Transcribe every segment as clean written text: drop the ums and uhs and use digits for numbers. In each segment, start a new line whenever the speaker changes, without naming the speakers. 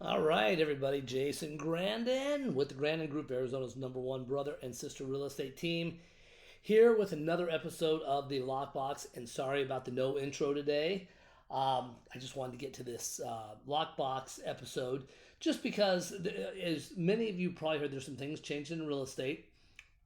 All right, everybody. Jason Grandon with the Grandon Group, Arizona's #1 brother and sister real estate team, here with another episode of the Lockbox. And sorry about the no intro today. I just wanted to get to this Lockbox episode just because, as many of you probably heard, there's some things changing in real estate.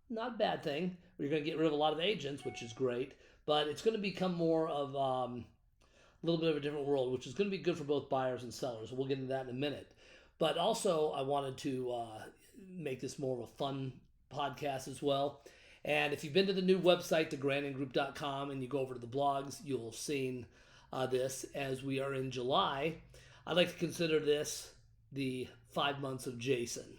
Not a bad thing. You're going to get rid of a lot of agents, which is great, but it's going to become more of a little bit of a different world, which is going to be good for both buyers and sellers. We'll get into that in a minute. But also, I wanted to make this more of a fun podcast as well. And if you've been to the new website, thegrandongroup.com, and you go over to the blogs, you'll have seen this. As we are in July, I'd like to consider this the 5 months of Jason.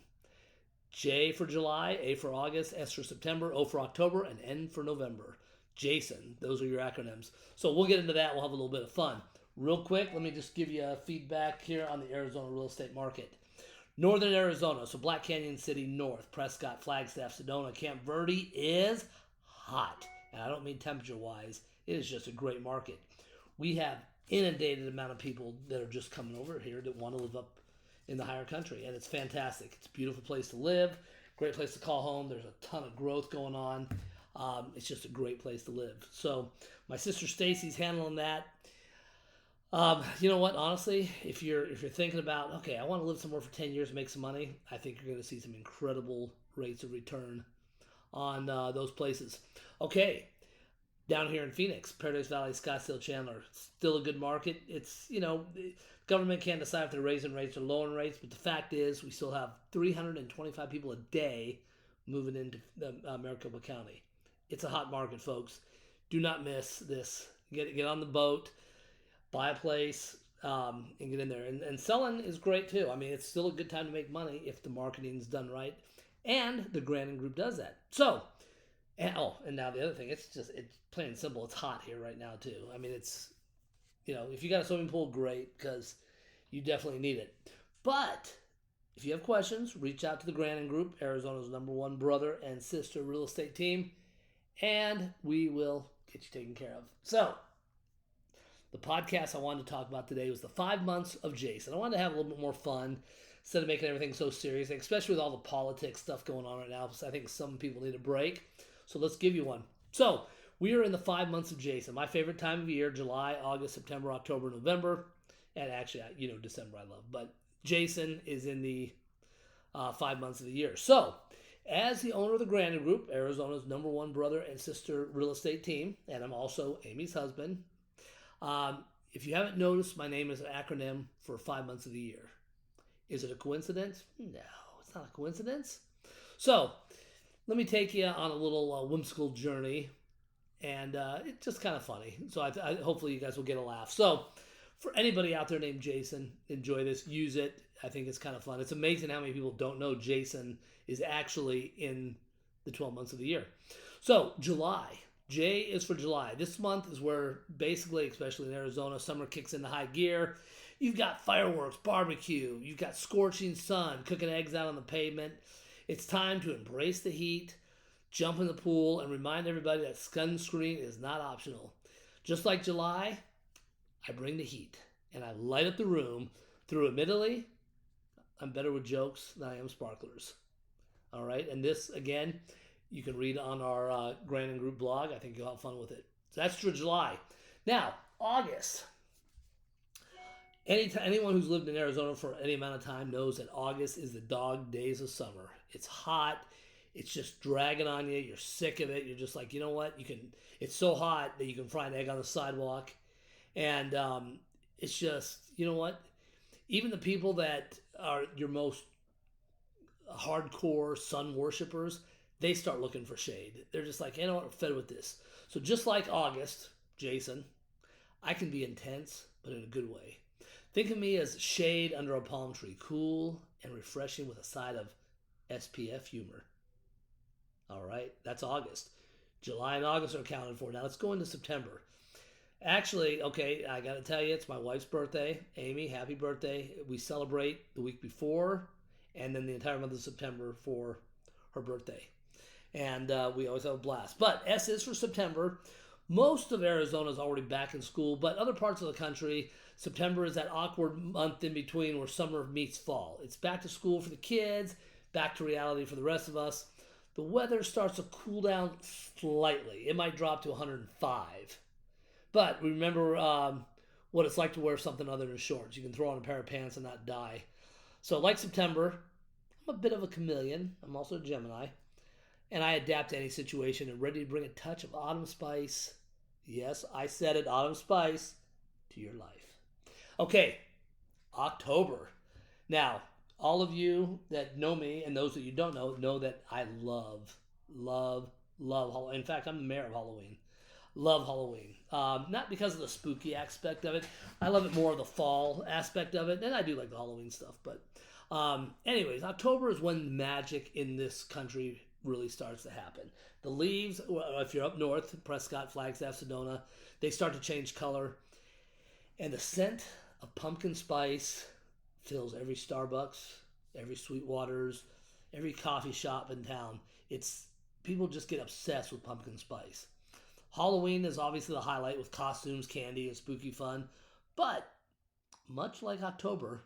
J for July, A for August, S for September, O for October, and N for November. Jason, those are your acronyms. So we'll get into that. We'll have a little bit of fun. Real quick, let me just give you feedback here on the Arizona real estate market. Northern Arizona, so Black Canyon City North, Prescott, Flagstaff, Sedona, Camp Verde is hot. And I don't mean temperature-wise. It is just a great market. We have inundated amount of people that are just coming over here that want to live up in the higher country, and it's fantastic. It's a beautiful place to live, great place to call home. There's a ton of growth going on. It's just a great place to live. So my sister Stacey's handling that. You know what? Honestly, if you're thinking about, okay, I want to live somewhere for 10 years and make some money, I think you're going to see some incredible rates of return on those places. Okay, down here in Phoenix, Paradise Valley, Scottsdale, Chandler, still a good market. It's, the government can't decide if they're raising rates or lowering rates, but the fact is we still have 325 people a day moving into Maricopa County. It's a hot market, folks. Do not miss this. Get on the boat, buy a place, and get in there. And selling is great too. I mean, it's still a good time to make money if the marketing is done right. And the Grandon Group does that. So, and now the other thing, it's plain and simple. It's hot here right now too. I mean, it's, if you got a swimming pool, great, because you definitely need it. But if you have questions, reach out to the Grandon Group, Arizona's #1 brother and sister real estate team, and we will get you taken care of. So, the podcast I wanted to talk about today was the 5 months of Jason. I wanted to have a little bit more fun instead of making everything so serious, especially with all the politics stuff going on right now, because I think some people need a break. So let's give you one. So, we are in the 5 months of Jason. My favorite time of year, July, August, September, October, November, and actually, December I love. But Jason is in the 5 months of the year. So, as the owner of the Grandon Group, Arizona's #1 brother and sister real estate team, and I'm also Amy's husband, if you haven't noticed, my name is an acronym for 5 months of the year. Is it a coincidence? No, it's not a coincidence. So, let me take you on a little whimsical journey, and it's just kind of funny. So, hopefully you guys will get a laugh. So, for anybody out there named Jason, enjoy this, use it. I think it's kind of fun. It's amazing how many people don't know Jason is actually in the 12 months of the year. So, July. J is for July. This month is where basically, especially in Arizona, summer kicks into high gear. You've got fireworks, barbecue, you've got scorching sun, cooking eggs out on the pavement. It's time to embrace the heat, jump in the pool, and remind everybody that sunscreen is not optional. Just like July, I bring the heat, and I light up the room through, admittedly, I'm better with jokes than I am sparklers. All right, and this, again, you can read on our Grandon Group blog. I think you'll have fun with it. So that's for July. Now, August. Anyone who's lived in Arizona for any amount of time knows that August is the dog days of summer. It's hot. It's just dragging on you. You're sick of it. You're just like, you know what? It's so hot that you can fry an egg on the sidewalk. And it's just, you know what? Even the people that are your most hardcore sun worshipers, they start looking for shade. They're just like, you know what, I'm fed with this. So just like August, Jason, I can be intense, but in a good way. Think of me as shade under a palm tree, cool and refreshing with a side of SPF humor. All right, that's August. July and August are accounted for. Now let's go into September. Actually, okay, I got to tell you, it's my wife's birthday. Amy, happy birthday. We celebrate the week before and then the entire month of September for her birthday. And we always have a blast. But S is for September. Most of Arizona is already back in school, but other parts of the country September is that awkward month in between where summer meets fall. It's back to school for the kids, back to reality for the rest of us. The weather starts to cool down slightly. It might drop to 105. But remember what it's like to wear something other than shorts. You can throw on a pair of pants and not die. So, like September, I'm a bit of a chameleon. I'm also a Gemini. And I adapt to any situation and ready to bring a touch of autumn spice. Yes, I said it, autumn spice, to your life. Okay, October. Now, all of you that know me and those that you don't know that I love Halloween. In fact, I'm the mayor of Halloween. Love Halloween. Not because of the spooky aspect of it. I love it more of the fall aspect of it. And I do like the Halloween stuff. But anyways, October is when magic in this country really starts to happen. The leaves, if you're up north, Prescott, Flagstaff, Sedona, they start to change color. And the scent of pumpkin spice fills every Starbucks, every Sweetwater's, every coffee shop in town. People just get obsessed with pumpkin spice. Halloween is obviously the highlight with costumes, candy, and spooky fun. But much like October,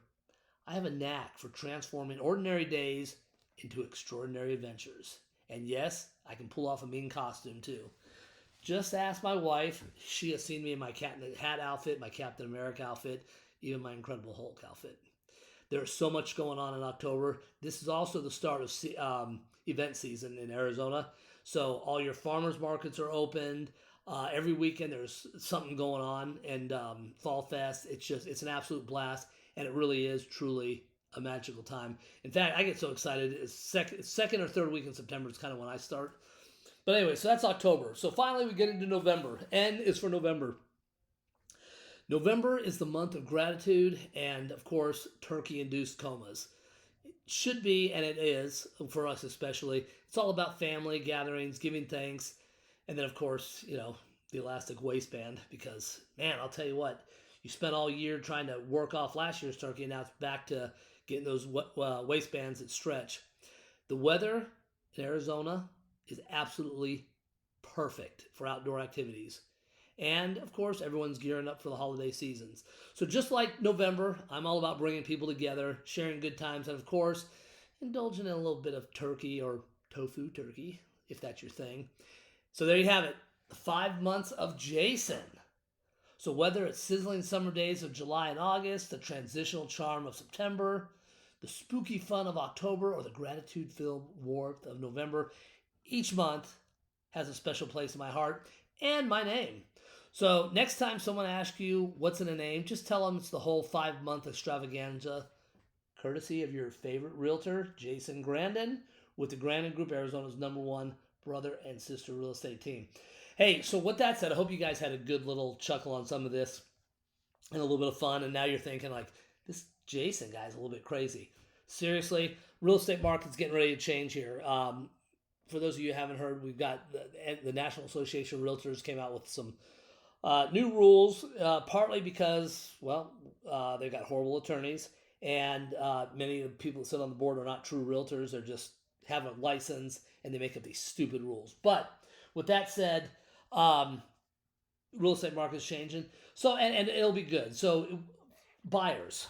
I have a knack for transforming ordinary days into extraordinary adventures. And yes, I can pull off a mean costume too. Just ask my wife. She has seen me in my Cat in the Hat outfit, my Captain America outfit, even my Incredible Hulk outfit. There's so much going on in October. This is also the start of event season in Arizona. So all your farmers markets are opened. Every weekend there's something going on. And Fall Fest, it's an absolute blast. And it really is truly a magical time. In fact, I get so excited. It's second or third week in September is kind of when I start. But anyway, so that's October. So finally we get into November. N is for November. November is the month of gratitude and, of course, turkey-induced comas. It should be, and it is, for us especially. It's all about family, gatherings, giving thanks, and then, of course, the elastic waistband because, man, I'll tell you what, you spent all year trying to work off last year's turkey, and now it's back to getting those waistbands that stretch. The weather in Arizona is absolutely perfect for outdoor activities. And, of course, everyone's gearing up for the holiday seasons. So just like November, I'm all about bringing people together, sharing good times, and, of course, indulging in a little bit of turkey or tofu turkey, if that's your thing. So there you have it, the 5 months of Jason. So whether it's sizzling summer days of July and August, the transitional charm of September, the spooky fun of October, or the gratitude-filled warmth of November, each month has a special place in my heart and my name. So next time someone asks you what's in a name, just tell them it's the whole 5-month extravaganza, courtesy of your favorite realtor, Jason Grandon, with the Grandon Group, Arizona's #1 brother and sister real estate team. Hey, so with that said, I hope you guys had a good little chuckle on some of this and a little bit of fun. And now you're thinking like, this Jason guy's a little bit crazy. Seriously, real estate market's getting ready to change here. For those of you who haven't heard, we've got the National Association of Realtors came out with some new rules, partly because, they've got horrible attorneys, and many of the people that sit on the board are not true realtors. They're just have a license, and they make up these stupid rules. But with that said, real estate market is changing, so and it'll be good. So buyers,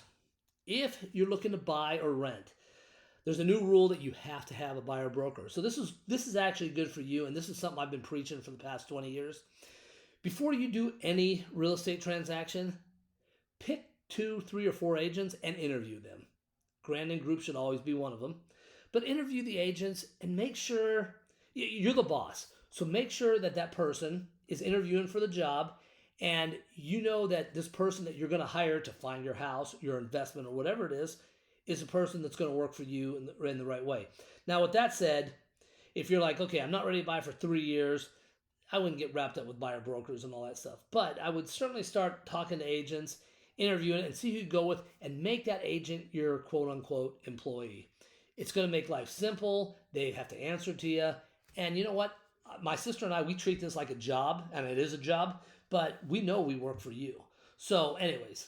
if you're looking to buy or rent, there's a new rule that you have to have a buyer broker. So this is actually good for you, and this is something I've been preaching for the past 20 years. Before you do any real estate transaction, pick 2, 3, or 4 agents and interview them. Grandon Group should always be one of them. But interview the agents and make sure you're the boss. So make sure that person is interviewing for the job, and you know that this person that you're going to hire to find your house, your investment, or whatever it is a person that's going to work for you in the right way. Now, with that said, if you're like, okay, I'm not ready to buy for 3 years, I wouldn't get wrapped up with buyer brokers and all that stuff. But I would certainly start talking to agents, interviewing, and see who you go with, and make that agent your quote-unquote employee. It's going to make life simple. They have to answer to you. And you know what? My sister and I, we treat this like a job, and it is a job, but we know we work for you. So anyways,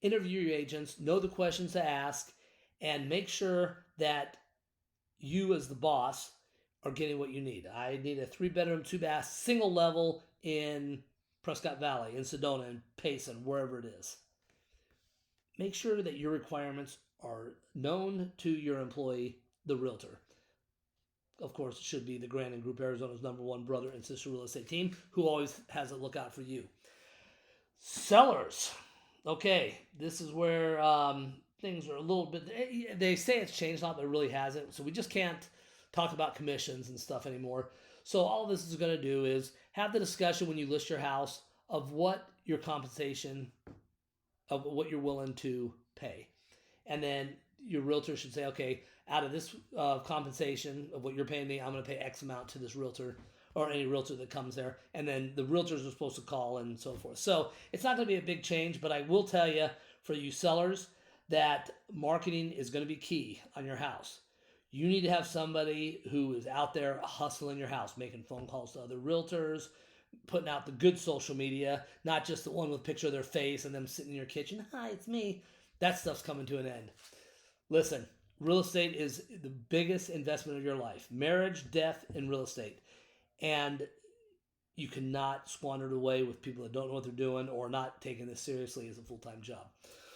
interview your agents, know the questions to ask, and make sure that you as the boss are getting what you need. I need a 3-bedroom, 2-bath, single level in Prescott Valley, in Sedona, in Payson, wherever it is. make sure that your requirements are known to your employee, the realtor. Of course, it should be the Grandon Group, Arizona's #1 brother and sister real estate team, who always has a lookout for you. Sellers. Okay, this is where things are a little bit, they say it's changed a lot, but it really hasn't. So we just can't talk about commissions and stuff anymore. So all this is going to do is have the discussion when you list your house of what your compensation, of what you're willing to pay. And then your realtor should say, okay, out of this compensation of what you're paying me, I'm going to pay X amount to this realtor or any realtor that comes there. And then the realtors are supposed to call and so forth. So it's not going to be a big change, but I will tell you, for you sellers, that marketing is going to be key on your house. You need to have somebody who is out there hustling your house, making phone calls to other realtors, putting out the good social media, not just the one with a picture of their face and them sitting in your kitchen. Hi, it's me. That stuff's coming to an end. Listen, real estate is the biggest investment of your life. Marriage, death, and real estate. And you cannot squander it away with people that don't know what they're doing or not taking this seriously as a full-time job.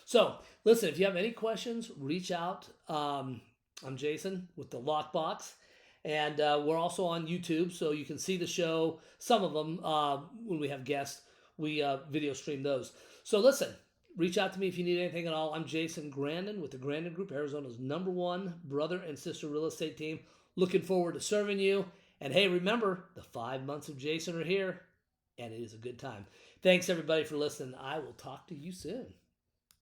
So, listen, if you have any questions, reach out. I'm Jason with the Lockbox. And we're also on YouTube, so you can see the show. Some of them, when we have guests, we video stream those. So listen, reach out to me if you need anything at all. I'm Jason Grandon with the Grandon Group, Arizona's #1 brother and sister real estate team. Looking forward to serving you. And hey, remember, the 5 months of Jason are here, and it is a good time. Thanks, everybody, for listening. I will talk to you soon.